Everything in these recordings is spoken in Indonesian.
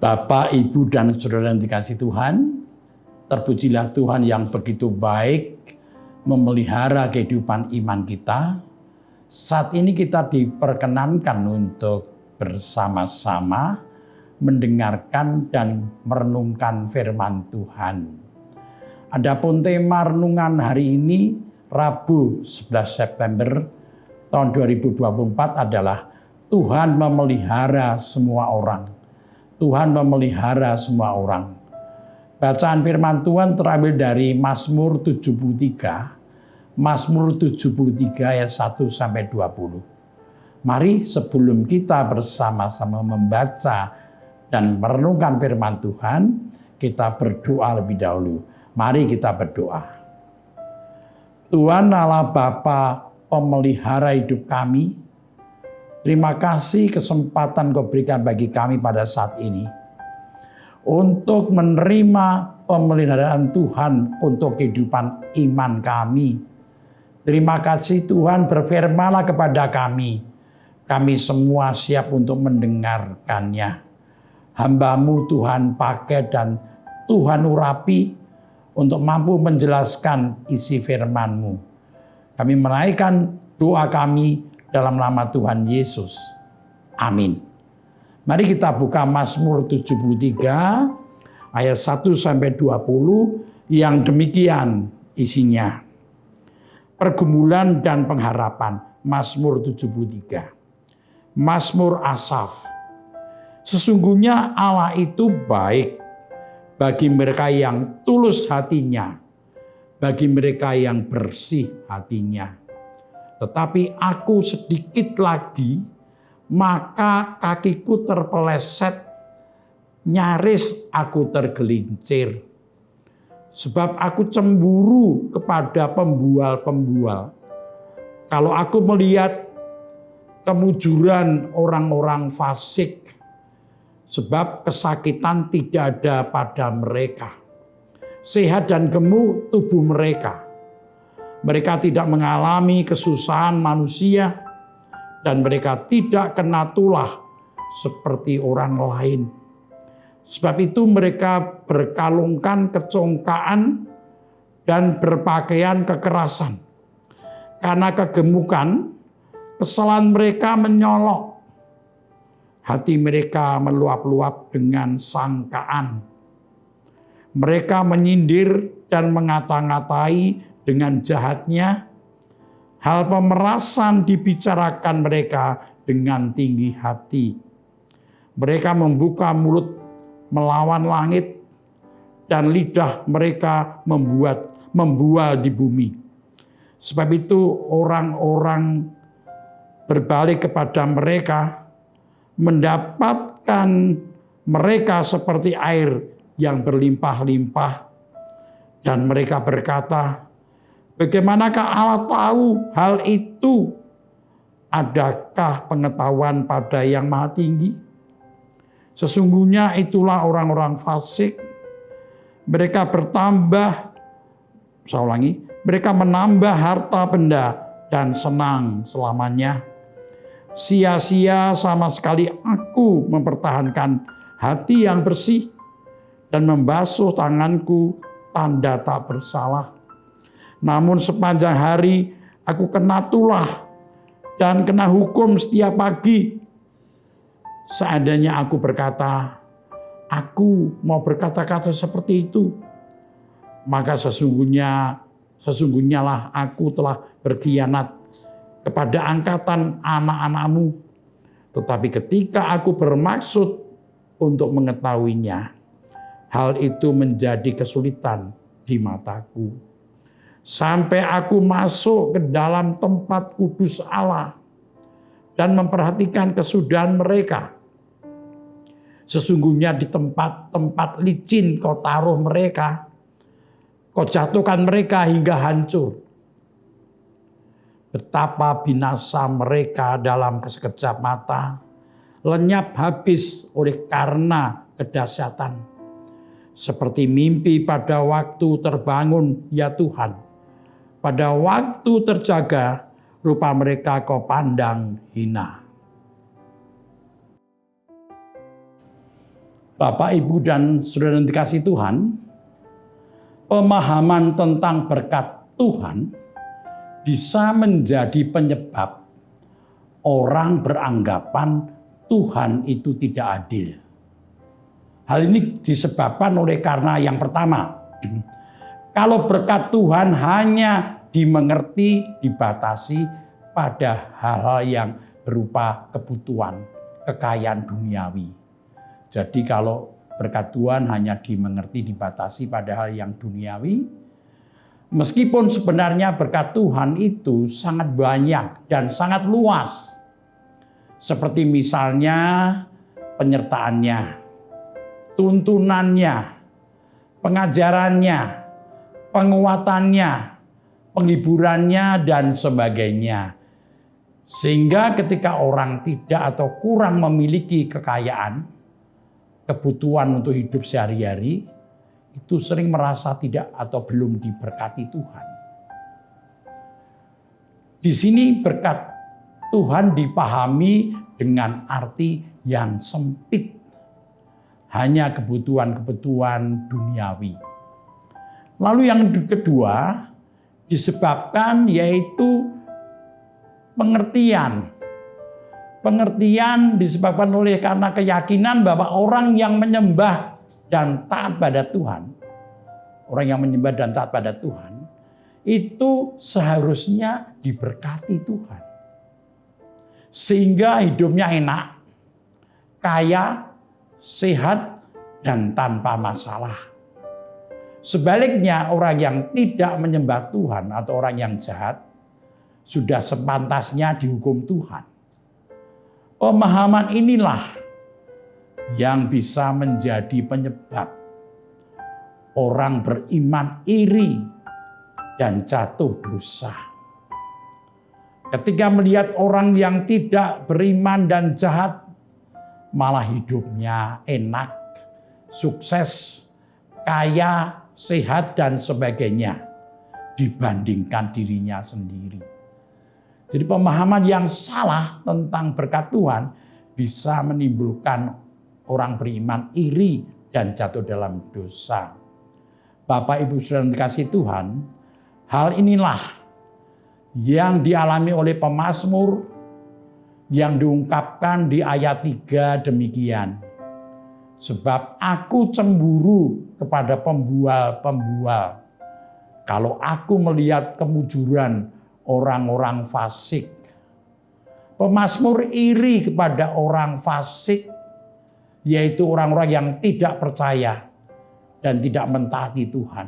Bapak, Ibu, dan saudara yang dikasihi Tuhan, terpujilah Tuhan yang begitu baik memelihara kehidupan iman kita. Saat ini kita diperkenankan untuk bersama-sama mendengarkan dan merenungkan firman Tuhan. Adapun tema renungan hari ini, Rabu 11 September tahun 2024 adalah Tuhan memelihara semua orang. Tuhan memelihara semua orang. Bacaan firman Tuhan terambil dari Mazmur 73. Mazmur 73 ayat 1 sampai 20. Mari sebelum kita bersama-sama membaca dan merenungkan firman Tuhan, kita berdoa lebih dahulu. Mari kita berdoa. Tuhan Allah Bapa pemelihara hidup kami, terima kasih kesempatan Kau berikan bagi kami pada saat ini untuk menerima pemeliharaan Tuhan untuk kehidupan iman kami. Terima kasih Tuhan, berfirman-Lah kepada kami. Kami semua siap untuk mendengarkannya. Hamba-Mu Tuhan pakai dan Tuhan urapi untuk mampu menjelaskan isi firman-Mu. Kami menaikkan doa kami dalam nama Tuhan Yesus. Amin. Mari kita buka Mazmur 73 ayat 1 sampai 20 yang demikian isinya. Pergumulan dan pengharapan, Mazmur 73. Mazmur Asaf. Sesungguhnya Allah itu baik bagi mereka yang tulus hatinya, bagi mereka yang bersih hatinya. Tetapi aku sedikit lagi, maka kakiku terpeleset, nyaris aku tergelincir. Sebab aku cemburu kepada pembual-pembual. Kalau aku melihat kemujuran orang-orang fasik, sebab kesakitan tidak ada pada mereka. Sehat dan gemuk tubuh mereka. Mereka tidak mengalami kesusahan manusia dan mereka tidak kena tulah seperti orang lain. Sebab itu mereka berkalungkan kecongkaan dan berpakaian kekerasan. Karena kegemukan, kesalahan mereka menyolok. Hati mereka meluap-luap dengan sangkaan. Mereka menyindir dan mengata-ngatai dengan jahatnya. Hal pemerasan dibicarakan mereka dengan tinggi hati. Mereka membuka mulut melawan langit dan lidah mereka membual di bumi. Sebab itu orang-orang berbalik kepada mereka, mendapatkan mereka seperti air yang berlimpah-limpah. Dan mereka berkata, bagaimanakah Allah tahu hal itu? Adakah pengetahuan pada Yang Maha Tinggi? Sesungguhnya itulah orang-orang fasik. Mereka mereka menambah harta benda dan senang selamanya. Sia-sia sama sekali aku mempertahankan hati yang bersih dan membasuh tanganku tanda tak bersalah. Namun sepanjang hari aku kena tulah dan kena hukum setiap pagi. Seandainya aku berkata, aku mau berkata-kata seperti itu, maka sesungguhnya lah aku telah berkhianat kepada angkatan anak-anak-Mu. Tetapi ketika aku bermaksud untuk mengetahuinya, hal itu menjadi kesulitan di mataku. Sampai aku masuk ke dalam tempat kudus Allah dan memperhatikan kesudahan mereka. Sesungguhnya di tempat-tempat licin Kau taruh mereka. Kau jatuhkan mereka hingga hancur. Betapa binasa mereka dalam sekejap mata. Lenyap habis oleh karena kedahsyatan. Seperti mimpi pada waktu terbangun ya Tuhan. Pada waktu terjaga rupa mereka Kau pandang hina. Bapak, Ibu, dan saudara yang dikasihi Tuhan, pemahaman tentang berkat Tuhan bisa menjadi penyebab orang beranggapan Tuhan itu tidak adil. Hal ini disebabkan oleh karena yang pertama, kalau berkat Tuhan hanya dimengerti, dibatasi pada hal-hal yang berupa kebutuhan, kekayaan duniawi. Jadi kalau berkat Tuhan hanya dimengerti, dibatasi pada hal yang duniawi, meskipun sebenarnya berkat Tuhan itu sangat banyak dan sangat luas. Seperti misalnya penyertaannya, tuntunannya, pengajarannya, penguatannya, penghiburannya, dan sebagainya. Sehingga ketika orang tidak atau kurang memiliki kekayaan, kebutuhan untuk hidup sehari-hari, itu sering merasa tidak atau belum diberkati Tuhan. Di sini berkat Tuhan dipahami dengan arti yang sempit. Hanya kebutuhan-kebutuhan duniawi. Lalu yang kedua disebabkan yaitu pengertian. Pengertian disebabkan oleh karena keyakinan bahwa orang yang menyembah dan taat pada Tuhan, orang yang menyembah dan taat pada Tuhan, itu seharusnya diberkati Tuhan. Sehingga hidupnya enak, kaya, sehat, dan tanpa masalah. Sebaliknya orang yang tidak menyembah Tuhan atau orang yang jahat, sudah sepantasnya dihukum Tuhan. Pemahaman inilah yang bisa menjadi penyebab orang beriman iri dan jatuh dosa. Ketika melihat orang yang tidak beriman dan jahat, malah hidupnya enak, sukses, kaya, sehat, dan sebagainya dibandingkan dirinya sendiri. Jadi pemahaman yang salah tentang berkat Tuhan bisa menimbulkan orang beriman iri dan jatuh dalam dosa. Bapak, Ibu, saudara yang dikasihi Tuhan, hal inilah yang dialami oleh pemazmur yang diungkapkan di ayat 3 demikian. Sebab aku cemburu kepada pembual-pembual. Kalau aku melihat kemujuran orang-orang fasik. Pemazmur iri kepada orang fasik, yaitu orang-orang yang tidak percaya dan tidak mentaati Tuhan.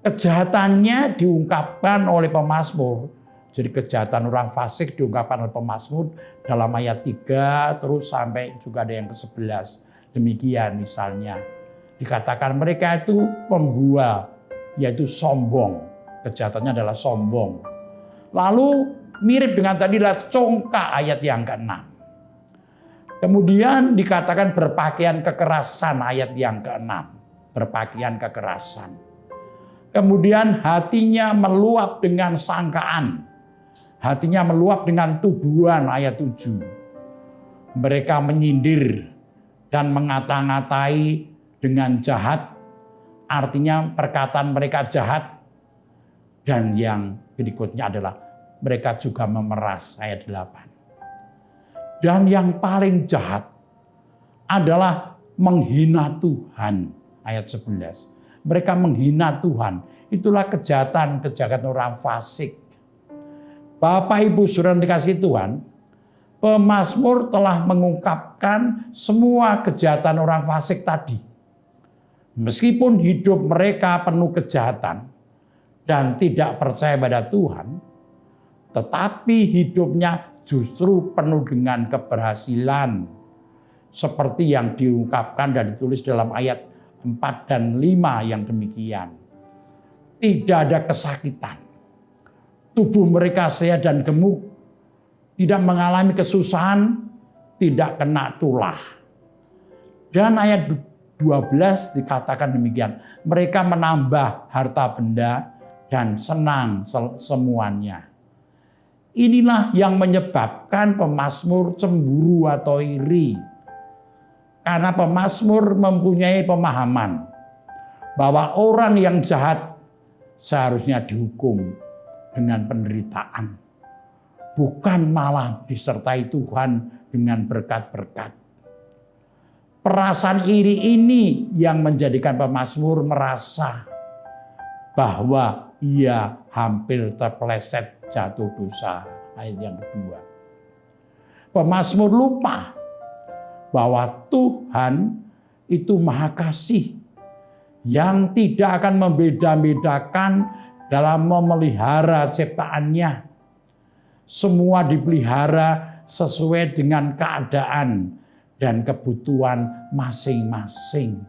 Kejahatannya diungkapkan oleh pemazmur. Jadi kejahatan orang fasik diungkapkan oleh pemazmur dalam ayat 3 terus sampai juga ada yang ke-11. Demikian misalnya. Dikatakan mereka itu pembual, yaitu sombong. Kejahatannya adalah sombong. Lalu mirip dengan tadilah congkak ayat yang ke-6. Kemudian dikatakan berpakaian kekerasan ayat yang ke-6. Berpakaian kekerasan. Kemudian hatinya meluap dengan sangkaan. Hatinya meluap dengan tuduhan ayat 7. Mereka menyindir dan mengata-ngatai dengan jahat. Artinya perkataan mereka jahat. Dan yang berikutnya adalah mereka juga memeras ayat 8. Dan yang paling jahat adalah menghina Tuhan ayat 11. Mereka menghina Tuhan. Itulah kejahatan orang fasik. Bapak, Ibu, saudara yang dikasihi Tuhan, pemazmur telah mengungkapkan semua kejahatan orang fasik tadi. Meskipun hidup mereka penuh kejahatan dan tidak percaya pada Tuhan, tetapi hidupnya justru penuh dengan keberhasilan. Seperti yang diungkapkan dan ditulis dalam ayat 4 dan 5 yang demikian. Tidak ada kesakitan. Tubuh mereka sehat dan gemuk. Tidak mengalami kesusahan, tidak kena tulah. Dan ayat 12 dikatakan demikian. Mereka menambah harta benda dan senang semuanya. Inilah yang menyebabkan pemazmur cemburu atau iri. Karena pemazmur mempunyai pemahaman bahwa orang yang jahat seharusnya dihukum dengan penderitaan, bukan malah disertai Tuhan dengan berkat-berkat. Perasaan iri ini yang menjadikan pemazmur merasa bahwa ia hampir terpeleset jatuh dosa. Ayat yang kedua. Pemazmur lupa bahwa Tuhan itu Maha Kasih yang tidak akan membeda-bedakan dalam memelihara ciptaannya. Semua dipelihara sesuai dengan keadaan dan kebutuhan masing-masing.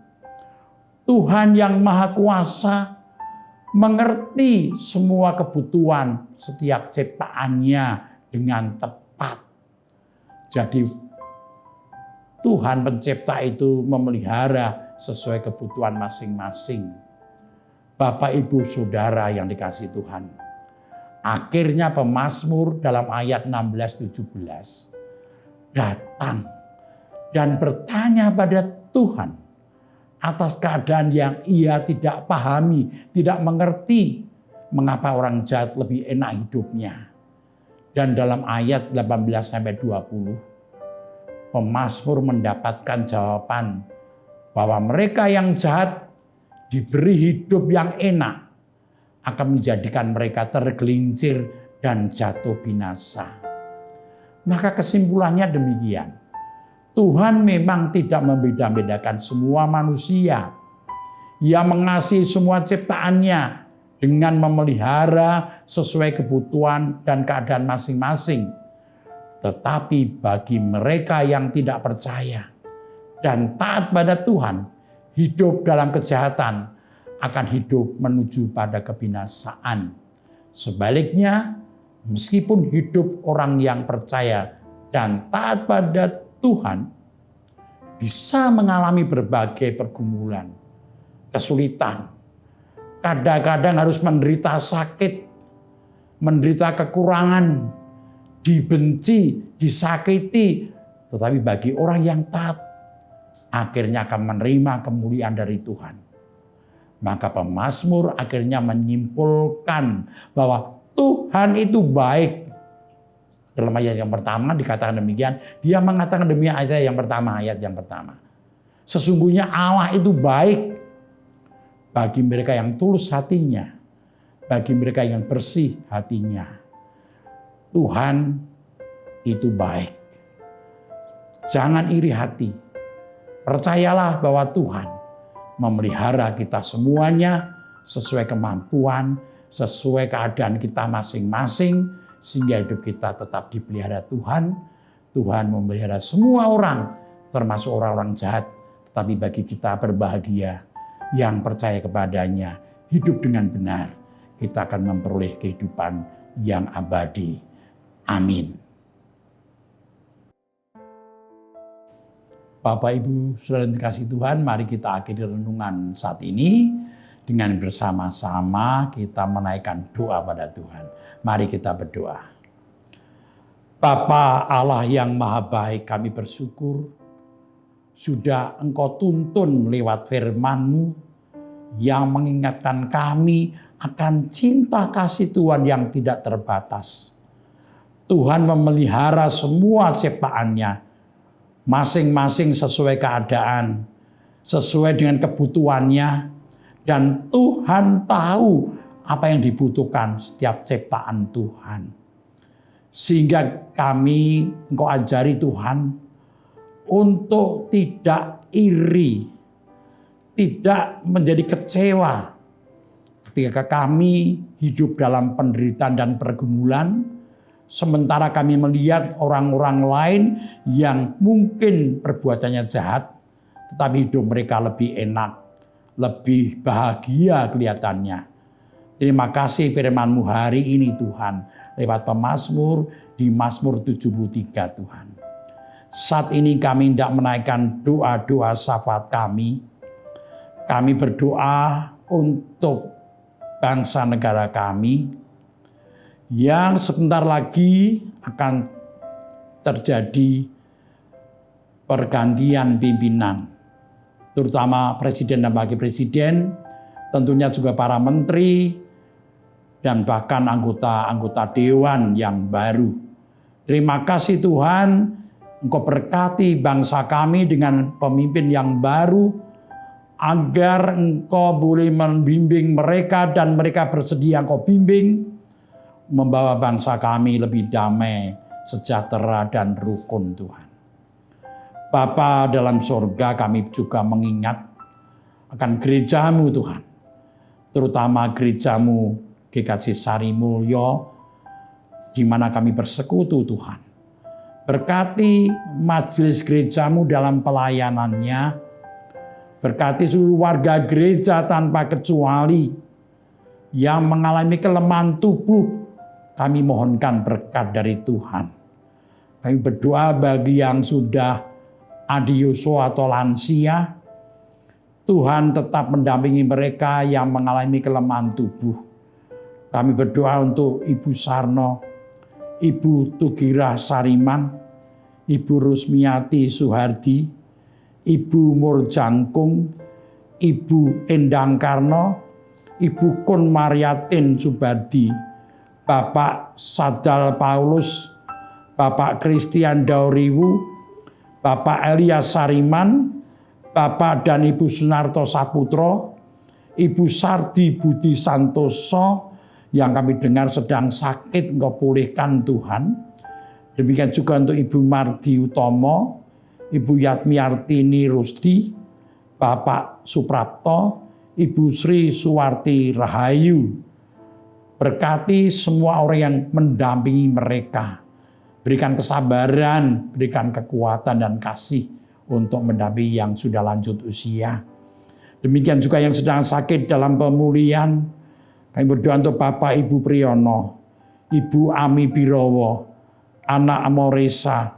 Tuhan yang Maha Kuasa mengerti semua kebutuhan setiap ciptaannya dengan tepat. Jadi Tuhan pencipta itu memelihara sesuai kebutuhan masing-masing. Bapak, Ibu, Saudara yang dikasihi Tuhan. Akhirnya pemazmur dalam ayat 16-17 datang dan bertanya pada Tuhan atas keadaan yang ia tidak pahami, tidak mengerti mengapa orang jahat lebih enak hidupnya. Dan dalam ayat 18-20, pemazmur mendapatkan jawaban bahwa mereka yang jahat diberi hidup yang enak akan menjadikan mereka tergelincir dan jatuh binasa. Maka kesimpulannya demikian. Tuhan memang tidak membeda-bedakan semua manusia. Ia mengasihi semua ciptaannya dengan memelihara sesuai kebutuhan dan keadaan masing-masing. Tetapi bagi mereka yang tidak percaya dan taat pada Tuhan, hidup dalam kejahatan akan hidup menuju pada kebinasaan. Sebaliknya, meskipun hidup orang yang percaya dan taat pada Tuhan bisa mengalami berbagai pergumulan, kesulitan. Kadang-kadang harus menderita sakit, menderita kekurangan, dibenci, disakiti. Tetapi bagi orang yang taat, akhirnya akan menerima kemuliaan dari Tuhan. Maka pemazmur akhirnya menyimpulkan bahwa Tuhan itu baik. Dalam ayat yang pertama dikatakan demikian. Dia mengatakan demikian ayat yang pertama. Sesungguhnya Allah itu baik bagi mereka yang tulus hatinya. Bagi mereka yang bersih hatinya. Tuhan itu baik. Jangan iri hati. Percayalah bahwa Tuhan memelihara kita semuanya sesuai kemampuan, sesuai keadaan kita masing-masing. Sehingga hidup kita tetap dipelihara Tuhan. Tuhan memelihara semua orang, termasuk orang-orang jahat. Tetapi bagi kita berbahagia yang percaya kepadanya, hidup dengan benar, kita akan memperoleh kehidupan yang abadi. Amin. Bapak, Ibu, Saudara yang dikasihi Tuhan, mari kita akhiri renungan saat ini dengan bersama-sama kita menaikkan doa pada Tuhan. Mari kita berdoa. Bapa Allah yang Maha Baik, kami bersyukur sudah Engkau tuntun lewat firman-Mu yang mengingatkan kami akan cinta kasih Tuhan yang tidak terbatas. Tuhan memelihara semua ciptaannya, masing-masing sesuai keadaan, sesuai dengan kebutuhannya, dan Tuhan tahu apa yang dibutuhkan setiap ciptaan Tuhan. Sehingga kami Engkau ajari Tuhan untuk tidak iri, tidak menjadi kecewa ketika kami hidup dalam penderitaan dan pergumulan, sementara kami melihat orang-orang lain yang mungkin perbuatannya jahat, tetapi hidup mereka lebih enak, lebih bahagia kelihatannya. Terima kasih firman-Mu hari ini Tuhan, lewat pemazmur di Mazmur 73 Tuhan. Saat ini kami hendak menaikkan doa-doa syafaat kami. Kami berdoa untuk bangsa negara kami yang sebentar lagi akan terjadi pergantian pimpinan, terutama presiden dan wakil presiden, tentunya juga para menteri, dan bahkan anggota-anggota dewan yang baru. Terima kasih Tuhan, Engkau berkati bangsa kami dengan pemimpin yang baru, agar Engkau boleh membimbing mereka dan mereka bersedia Engkau bimbing, membawa bangsa kami lebih damai, sejahtera, dan rukun Tuhan. Bapa dalam surga, kami juga mengingat akan gerejamu Tuhan, terutama gerejamu GKJ Sari Mulyo, di mana kami bersekutu Tuhan. Berkati majelis gerejamu dalam pelayanannya, berkati seluruh warga gereja tanpa kecuali yang mengalami kelemahan tubuh, kami mohonkan berkat dari Tuhan. Kami berdoa bagi yang sudah adiuso atau lansia, Tuhan tetap mendampingi mereka yang mengalami kelemahan tubuh. Kami berdoa untuk Ibu Sarno, Ibu Tugira Sariman, Ibu Rusmiati Suhardi, Ibu Murjangkung, Ibu Endang Karno, Ibu Kun Mariatin Subardi, Bapak Sadal Paulus, Bapak Christian Dauriwu, Bapak Elias Sariman, Bapak dan Ibu Sunarto Saputro, Ibu Sardi Budi Santoso, yang kami dengar sedang sakit, Engkau pulihkan Tuhan. Demikian juga untuk Ibu Mardi Utomo, Ibu Yatmiartini Rusdi, Bapak Suprapto, Ibu Sri Suwarti Rahayu. Berkati semua orang yang mendampingi mereka. Berikan kesabaran, berikan kekuatan dan kasih untuk mendampingi yang sudah lanjut usia. Demikian juga yang sedang sakit dalam pemulihan. Kami berdoa untuk Bapak Ibu Priyono, Ibu Ami Birowo, Anak Amoresa,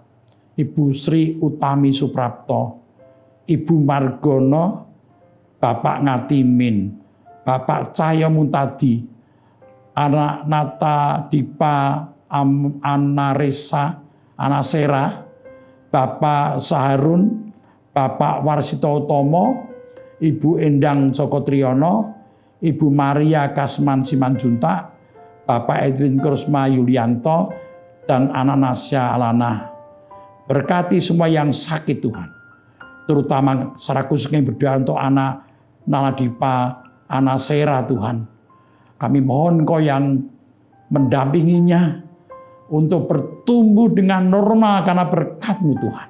Ibu Sri Utami Suprapto, Ibu Margono, Bapak Ngatimin, Bapak Cahyo Muntadi, Anak Nata Dipa Anasera, Bapak Saharun, Bapak Warsito Utomo, Ibu Endang Joko Triyono, Ibu Maria Kasman Simanjuntak, Bapak Edwin Kursma Yulianto, dan Anak Nasya Alana. Berkati semua yang sakit Tuhan, terutama secara khusus kami berdoa untuk anak Naladipa Anasera Tuhan. Kami mohon Kau yang mendampinginya untuk bertumbuh dengan normal karena berkat-Mu Tuhan.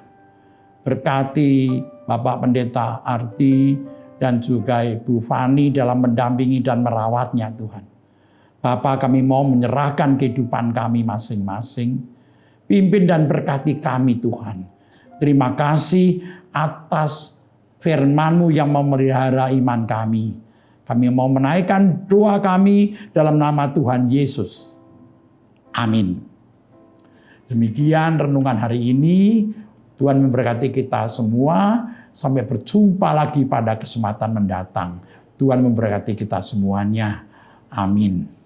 Berkati Bapak Pendeta Arti dan juga Ibu Fani dalam mendampingi dan merawatnya Tuhan. Bapak, kami mau menyerahkan kehidupan kami masing-masing. Pimpin dan berkati kami Tuhan. Terima kasih atas firman-Mu yang memelihara iman kami. Kami mau menaikkan doa kami dalam nama Tuhan Yesus. Amin. Demikian renungan hari ini. Tuhan memberkati kita semua. Sampai berjumpa lagi pada kesempatan mendatang. Tuhan memberkati kita semuanya. Amin.